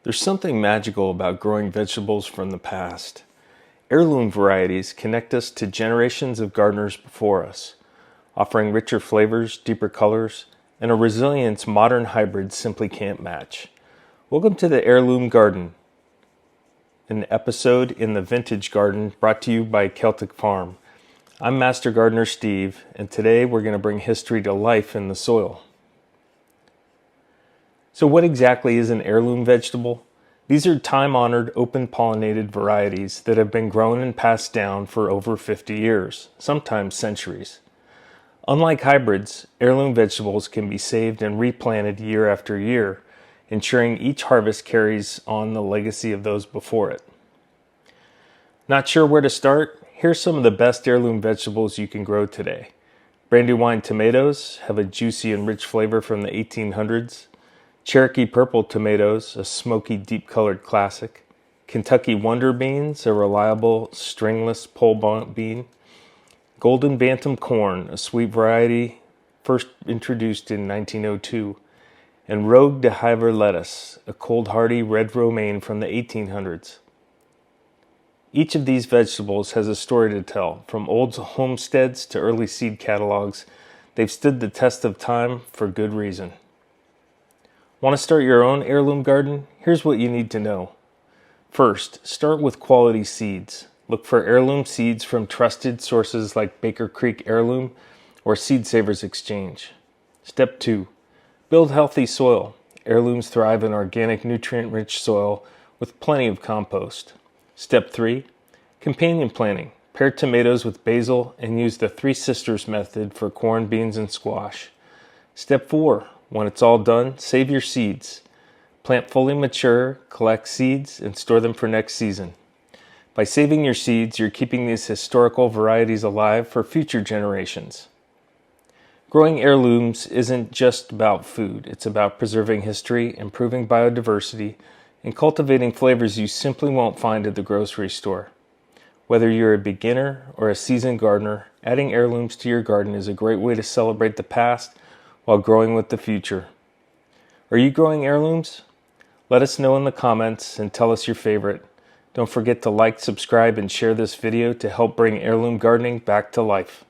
There's something magical about growing vegetables from the past. Heirloom varieties connect us to generations of gardeners before us, offering richer flavors, deeper colors, and a resilience modern hybrids simply can't match. Welcome to the Heirloom Garden, an episode in the Vintage Garden brought to you by Celtic Farm. I'm Master Gardener Steve, and today we're going to bring history to life in the soil. So what exactly is an heirloom vegetable? These are time-honored, open-pollinated varieties that have been grown and passed down for over 50 years, sometimes centuries. Unlike hybrids, heirloom vegetables can be saved and replanted year after year, ensuring each harvest carries on the legacy of those before it. Not sure where to start? Here's some of the best heirloom vegetables you can grow today. Brandywine tomatoes have a juicy and rich flavor from the 1800s. Cherokee purple tomatoes, a smoky, deep-colored classic. Kentucky wonder beans, a reliable, stringless pole bean. Golden bantam corn, a sweet variety first introduced in 1902. And Rogue de Hiver lettuce, a cold, hardy red romaine from the 1800s. Each of these vegetables has a story to tell. From old homesteads to early seed catalogs, they've stood the test of time for good reason. Want to start your own heirloom garden? Here's what you need to know. First, start with quality seeds. Look for heirloom seeds from trusted sources like Baker Creek Heirloom or Seed Savers Exchange. Step 2. Build healthy soil. Heirlooms thrive in organic, nutrient-rich soil with plenty of compost. Step 3. Companion planting. Pair tomatoes with basil and use the Three Sisters method for corn, beans, and squash. Step 4. When it's all done, save your seeds. Plant fully mature, collect seeds, and store them for next season. By saving your seeds, you're keeping these historical varieties alive for future generations. Growing heirlooms isn't just about food. It's about preserving history, improving biodiversity, and cultivating flavors you simply won't find at the grocery store. Whether you're a beginner or a seasoned gardener, adding heirlooms to your garden is a great way to celebrate the past while growing with the future. Are you growing heirlooms? Let us know in the comments and tell us your favorite. Don't forget to like, subscribe, and share this video to help bring heirloom gardening back to life.